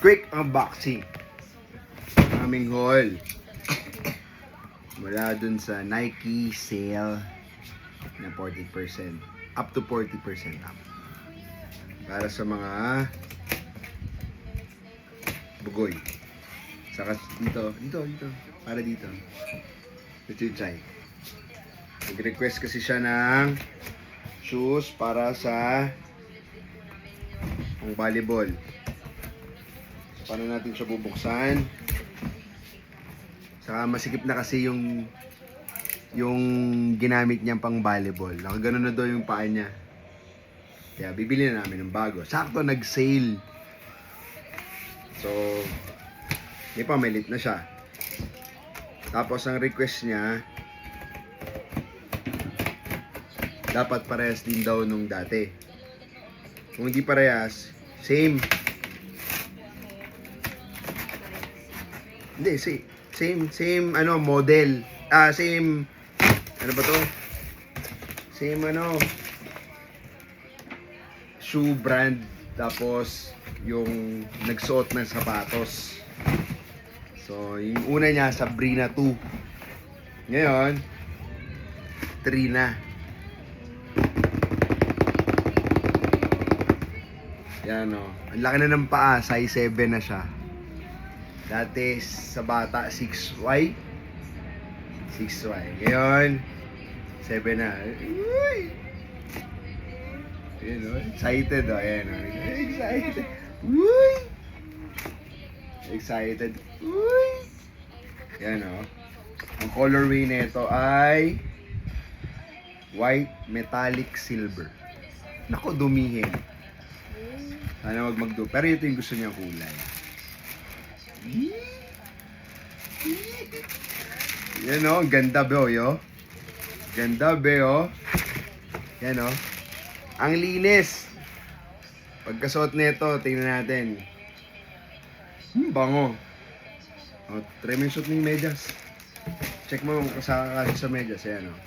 quick unboxing ng aming haul mula dun sa Nike sale na 40%, up to 40% up para sa mga bugoy. Saka dito, para dito. Ito yung Chai. Nag-request kasi siya ng shoes para sa ang volleyball. Paano natin siya bubuksan? Saka masikip na kasi yung ginamit niyang pang volleyball. Nakaganon na daw yung paa niya. Kaya bibili na namin ng bago. Sakto nag-sale. So, may pamilit na siya. Tapos ang request niya, dapat parehas din daw nung dati. Kung hindi parehas, same. Hindi, same ano, model. Same, ano ba to? Same ano, shoe brand. Tapos, yung nagsuot ng sapatos. So, yung una niya, Sabrina 2. Ngayon, 3 na. Yan o. Ang laki na ng paa, size 7 na siya. Dati sa bata 6Y. 6Y. Ngayon 7 na. Uy! Ayan o. Excited o. Ayan o. Excited. Uy! Excited. Uy! Ayan o. Ang colorway nito ay white metallic silver. Nako, dumihin. Sana wag magdo. Pero ito yung gusto niyang kulay. Yan o, ganda be yo. Ganda be o. Yan o. Ang linis. Pagkasuot nito, tingnan natin. Bango. O, try mo yung suot ng medyas. Check mo kung kasaka sa medyas. Yan o.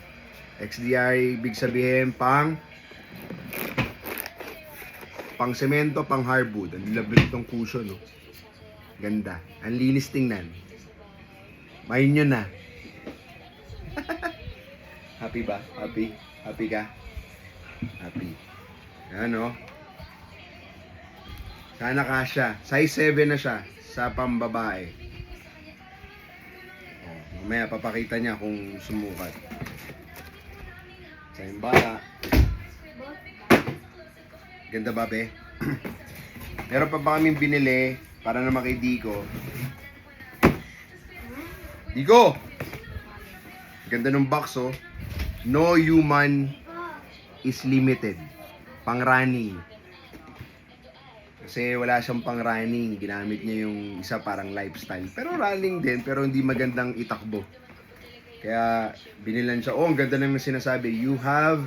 XDR, ibig sabihin pang semento, pang hardwood. Ang labit itong cushion, no? Ganda. Ang linis tingnan. Mahin nyo na. Happy ba? Happy? Happy ka? Happy. Ano? Sana kasya. Size 7 na siya sa pambabae. Mamaya papakita niya kung sumukat. Sa yung bata. Ganda ba, be? Meron pa ba kaming binili para naman kay Dico? Dico! Ganda ng box, oh. No human is limited. Pang running. Kasi wala siyang pang running. Ginamit niya yung isa parang lifestyle. Pero running din, pero hindi magandang itakbo. Kaya binilan siya. Oh, ang ganda naman sinasabi. You have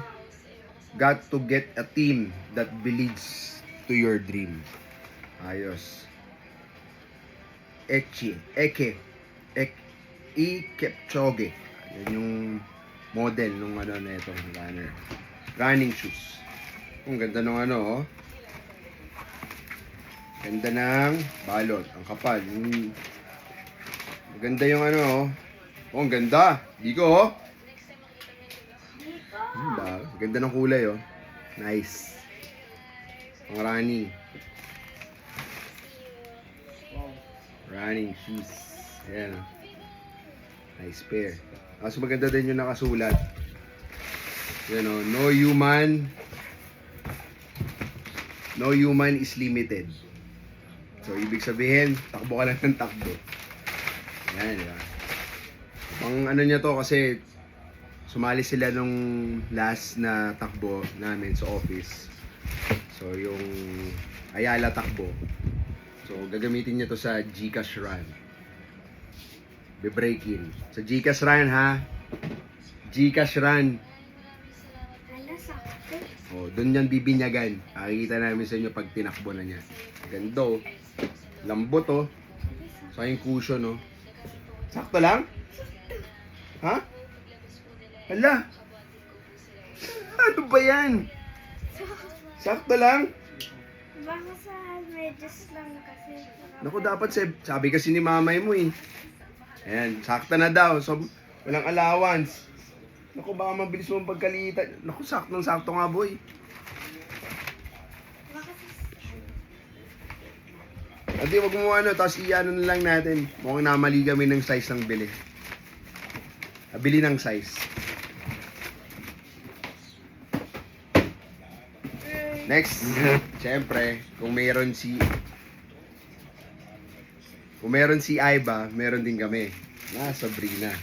got to get a team that believes to your dream. Ayos. Kipchoge. Yan yung model nung ano na itong runner. Running shoes. Ang ganda ng ano, oh. Ganda ng balot. Ang kapal. Maganda yung ano, oh. Oh, ang ganda. Digo, oh. Diba? Ganda ng kulay, oh. Nice. Pang running. Running shoes. Ayan, oh. Nice pair. Mas maganda din yung nakasulat. Ayan, oh. No human is limited. So, ibig sabihin, takbo ka lang ng takbo. Ayan, diba? Pang ano niya to kasi sumali sila nung last na takbo namin sa office. So, yung Ayala takbo. So, gagamitin niya to sa GCash run. Be-break in. Sa GCash run, ha? GCash run. Oh, doon yan bibinyagan. Nakikita namin sa inyo pag tinakbo na niya. Ganda, oh. Lambot, oh. Sa yung cushion, oh. Sakto lang? Ha? Hala. Ano ba yan? Sakto lang? Baka sa medyas lang kasi. Naku, dapat sabi kasi ni mamay mo eh. Ayan, sakta na daw. So, walang allowance. Naku, baka mabilis mo ang pagkalitan. Naku, saktong-sakto nga, boy. Baka sa... Ate, wag mo ano, tapos i-ano na lang natin. Mukhang namali kami ng size ng bili. Bili ng size. Next, syempre, kung meron si Aiba, meron din kami. Sabrina.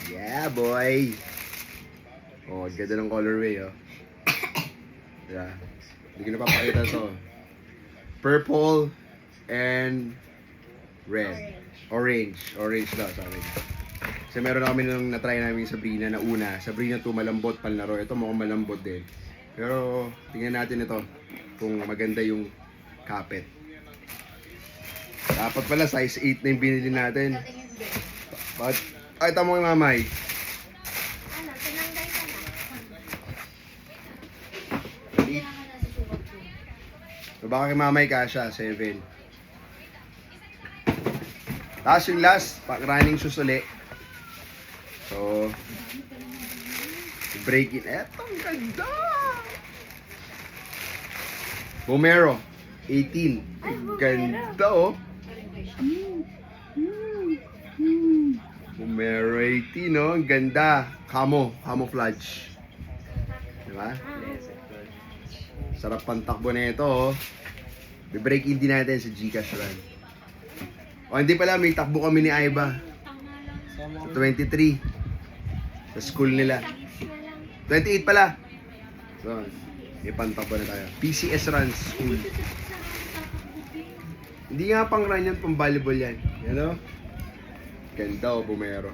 Yeah, boy. Oh, ganda ng colorway, oh. Yeah. Hindi ko na papakita to. Purple and red. Orange daw, sabi. Kasi meron na kami nung na-try namin yung Sabrina na una. Sabrina 2, malambot panlaro. Ito mukhang malambot din. Pero tingnan natin ito kung maganda yung kapit. Dapat pala size 8 na yung binili natin. Ay, tamo yung mamay. Ano, tinanggal ka na. So baka kay mamay kasha, 7. Tapos yung last, running shoes ulit. So, break in. Eto, ang ganda! Bomero, 18. Ang ganda, oh. Bomero 18, oh. Ang ganda. Camouflage. Diba? Sarap pantakbo na ito, oh. Be-break in din natin sa Gcash run. O, hindi pala, may takbo kami ni Aiba. Sa 23. Sa school nila. 28 pala. So, may pantakbo na tayo. PCS run school. Hindi nga pang run yan, pang volleyball yan. Yan, oh. Ganda, oh, Bomero.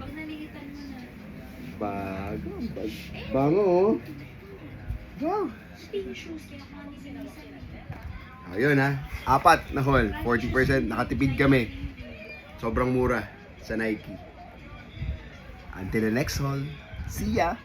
Bago. Bango, oh. Wow. Ayun, ha. 4 na haul. 40%. Nakatipid kami. Sobrang mura sa Nike. Until the next haul. See ya!